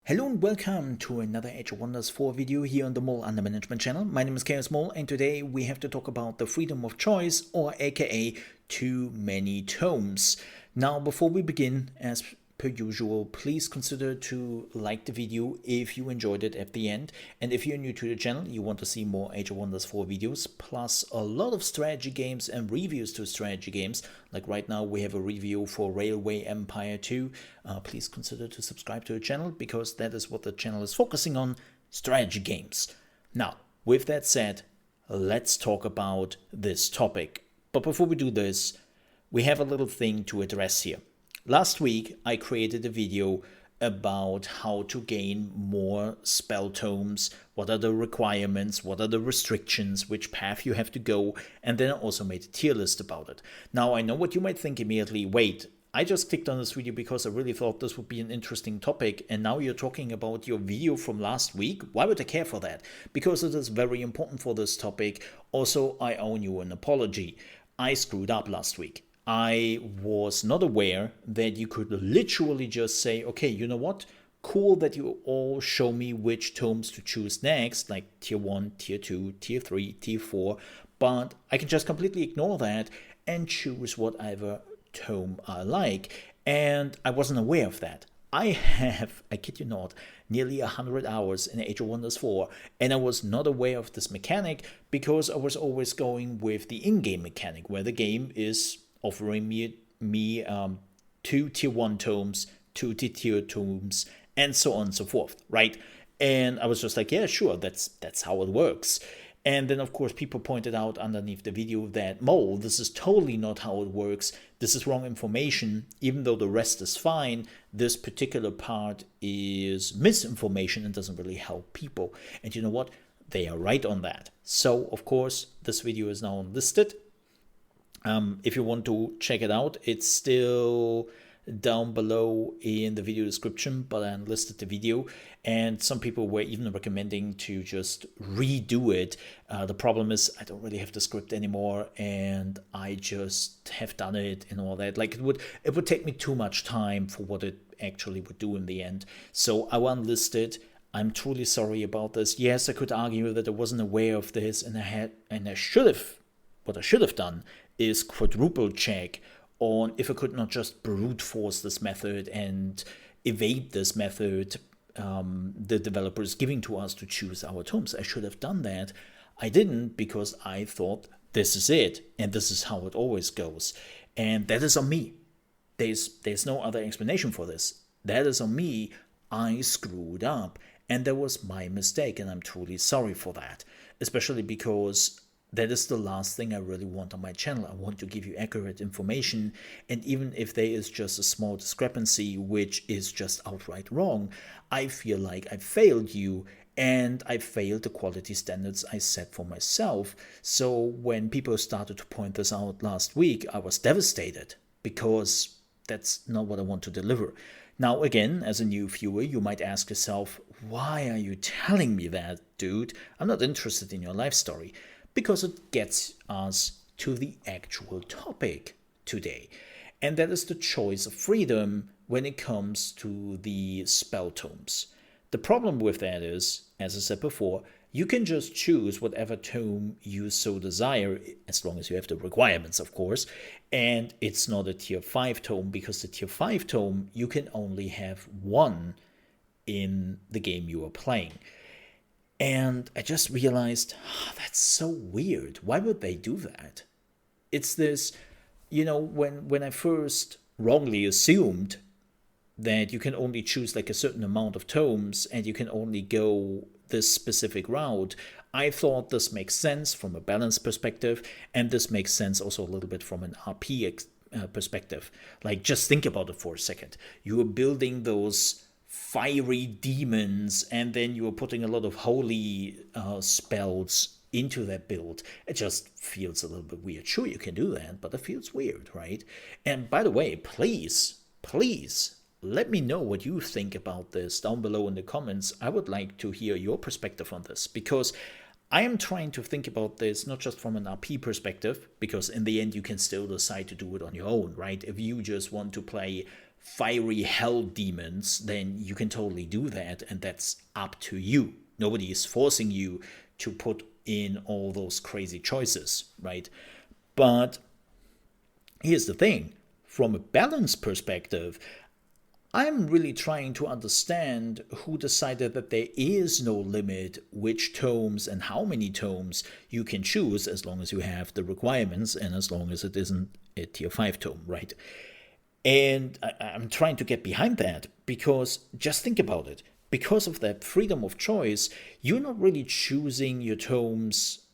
Hello and welcome to another Age of Wonders 4 video here on the Mole Under Management channel. My name is ChaosMole and today we have to talk about the freedom of choice, or aka too many tomes. Now before we begin, as per usual, please consider to like the video if you enjoyed it at the end, and if you're new to the channel, you want to see more Age of Wonders 4 videos, plus a lot of strategy games and reviews to strategy games. Like right now we have a review for Railway Empire 2. Please consider to subscribe to the channel, because that is what the channel is focusing on, strategy games. Now, with that said, let's talk about this topic. But before we do this, we have a little thing to address here. Last week, I created a video about how to gain more spell tomes, what are the requirements, what are the restrictions, which path you have to go, and then I also made a tier list about it. Now, I know what you might think immediately. Wait, I just clicked on this video because I really thought this would be an interesting topic, and now you're talking about your video from last week? Why would I care for that? Because it is very important for this topic. Also, I owe you an apology. I screwed up last week. I was not aware that you could literally just say, okay, you know what? Cool that you all show me which tomes to choose next, like tier 1, tier 2, tier 3, tier 4, but I can just completely ignore that and choose whatever tome I like. And I wasn't aware of that. I have, I kid you not, nearly 100 hours in Age of Wonders 4, and I was not aware of this mechanic because I was always going with the in-game mechanic, where the game is offering me 2 tier 1 tomes, 2 tier 2 tomes, and so on and so forth, right? And I was just like, yeah, sure, that's how it works. And then, of course, people pointed out underneath the video that, Mole, this is totally not how it works. This is wrong information. Even though the rest is fine, this particular part is misinformation and doesn't really help people. And you know what? They are right on that. So, of course, this video is now listed. If you want to check it out, it's still down below in the video description, but I unlisted the video, and some people were even recommending to just redo it. The problem is I don't really have the script anymore, and I just have done it and all that. Like it would take me too much time for what it actually would do in the end. So I will unlist it. I'm truly sorry about this. Yes, I could argue that I wasn't aware of this, and I should have. What I should have done is quadruple check on if I could not just brute force this method and evade this method the developer is giving to us to choose our tomes. I should have done that. I didn't, because I thought this is it and this is how it always goes. And that is on me. There's no other explanation for this. That is on me. I screwed up, and that was my mistake, and I'm truly sorry for that, especially because that is the last thing I really want on my channel. I want to give you accurate information, and even if there is just a small discrepancy, which is just outright wrong, I feel like I failed you, and I failed the quality standards I set for myself. So when people started to point this out last week, I was devastated, because that's not what I want to deliver. Now again, as a new viewer, you might ask yourself, why are you telling me that, dude? I'm not interested in your life story. Because it gets us to the actual topic today, and that is the choice of freedom when it comes to the spell tomes. The problem with that is, as I said before, you can just choose whatever tome you so desire, as long as you have the requirements, of course, and it's not a tier 5 tome, because the tier 5 tome you can only have one in the game you are playing. And I just realized, that's so weird. Why would they do that? It's this, you know, when I first wrongly assumed that you can only choose like a certain amount of tomes and you can only go this specific route, I thought this makes sense from a balance perspective, and this makes sense also a little bit from an RP perspective. Like, just think about it for a second. You are building those fiery demons, and then you are putting a lot of holy spells into that build. It just feels a little bit weird. Sure, you can do that, but it feels weird, right? And by the way, please let me know what you think about this down below in the comments. I would like to hear your perspective on this, because I am trying to think about this not just from an RP perspective, because in the end you can still decide to do it on your own, right? If you just want to play fiery hell demons, then you can totally do that, and that's up to you. Nobody is forcing you to put in all those crazy choices, right? But here's the thing, from a balance perspective, I'm really trying to understand who decided that there is no limit which tomes and how many tomes you can choose, as long as you have the requirements and as long as it isn't a tier 5 tome, right? And I'm trying to get behind that, because just think about it. Because of that freedom of choice, you're not really choosing your tomes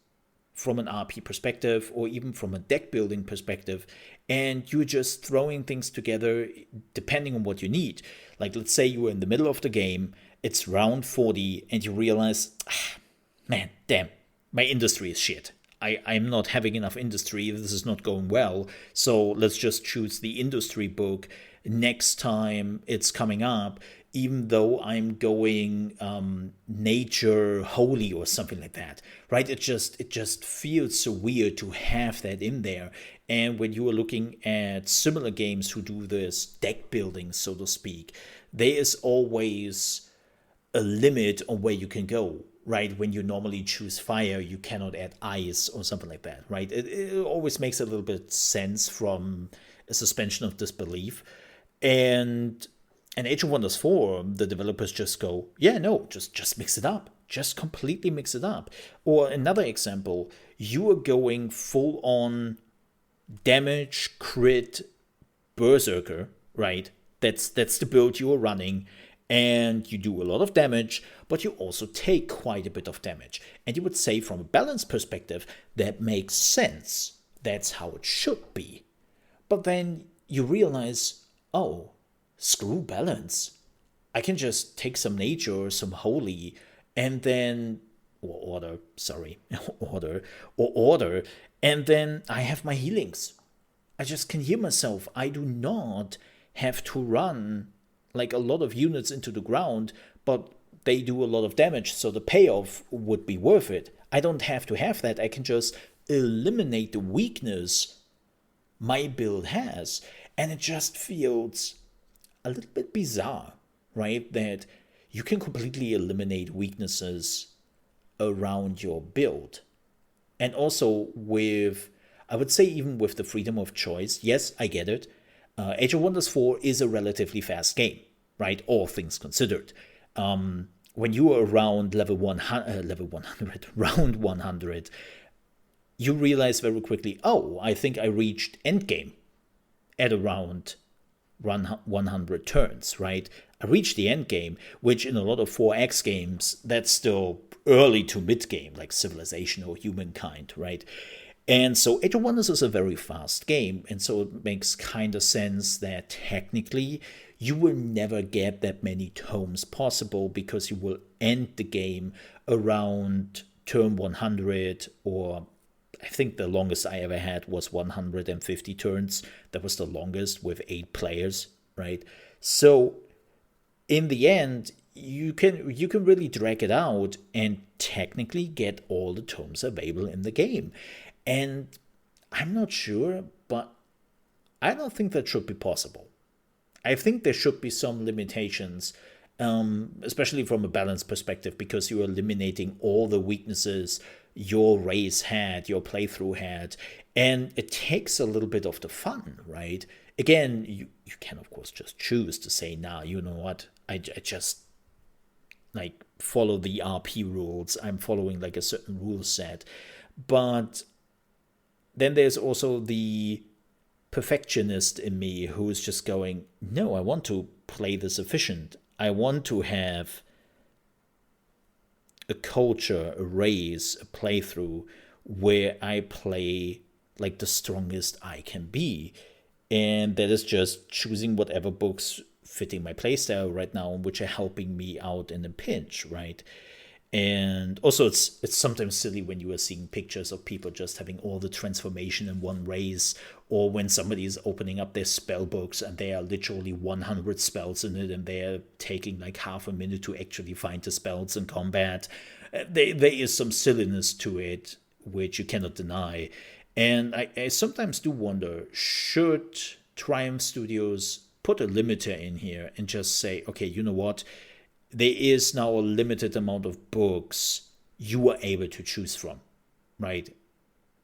from an RP perspective or even from a deck building perspective, and you're just throwing things together depending on what you need. Like, let's say you were in the middle of the game, it's round 40, and you realize, man, damn, my industry is shit. I'm not having enough industry, this is not going well, so let's just choose the industry book next time it's coming up, even though I'm going nature holy or something like that, right? It just feels so weird to have that in there. And when you are looking at similar games who do this deck building, so to speak, there is always a limit on where you can go, right? When you normally choose fire, you cannot add ice or something like that, right? It always makes a little bit sense from a suspension of disbelief. And Age of Wonders 4, the developers just go, yeah, no, just mix it up. Just completely mix it up. Or another example, you are going full on damage, crit, berserker, right? That's the build you are running, and you do a lot of damage, but you also take quite a bit of damage. And you would say, from a balance perspective, that makes sense. That's how it should be. But then you realize, oh, screw balance. I can just take some nature or some holy, and then order, and then I have my healings. I just can heal myself. I do not have to run like a lot of units into the ground, but they do a lot of damage, so the payoff would be worth it. I don't have to have that. I can just eliminate the weakness my build has, and it just feels a little bit bizarre, right? That you can completely eliminate weaknesses around your build. And also with, I would say, even with the freedom of choice, yes, I get it. Age of Wonders 4 is a relatively fast game, right? All things considered. When you are around level 100, round 100, you realize very quickly, oh, I think I reached endgame at around 100 turns, right? I reached the end game, which in a lot of 4X games, that's still early to mid game, like Civilization or Humankind, right? And so Age of Wonders is a very fast game, and so it makes kind of sense that technically you will never get that many tomes possible, because you will end the game around turn 100, or I think the longest I ever had was 150 turns. That was the longest with 8 players, right? So in the end, you can really drag it out and technically get all the tomes available in the game. And I'm not sure, but I don't think that should be possible. I think there should be some limitations, especially from a balance perspective, because you are eliminating all the weaknesses your race had, your playthrough had, and it takes a little bit of the fun, right? Again, you can, of course, just choose to say, nah, you know what, I just like follow the RP rules. I'm following like a certain rule set. But then there's also the perfectionist in me who is just going, no, I want to play this efficient. I want to have a culture, a race, a playthrough where I play like the strongest I can be. And that is just choosing whatever books fitting my playstyle right now, which are helping me out in a pinch, right? And also it's sometimes silly when you are seeing pictures of people just having all the transformation in one race, or when somebody is opening up their spell books and there are literally 100 spells in it, and they're taking like half a minute to actually find the spells in combat. There is some silliness to it, which you cannot deny. And I sometimes do wonder, should Triumph Studios put a limiter in here and just say, okay, you know what? There is now a limited amount of books you are able to choose from, right?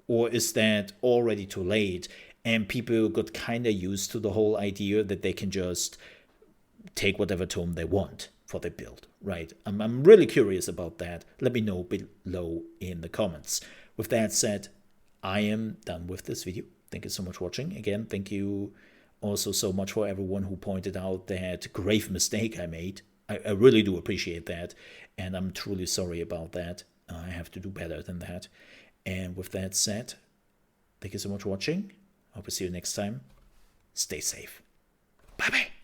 Or is that already too late and people got kind of used to the whole idea that they can just take whatever tome they want for their build, right? I'm really curious about that. Let me know below in the comments. With that said, I am done with this video. Thank you so much for watching. Again, thank you also so much for everyone who pointed out that grave mistake I made. I really do appreciate that, and I'm truly sorry about that. I have to do better than that. And with that said, thank you so much for watching. I hope to see you next time. Stay safe. Bye-bye.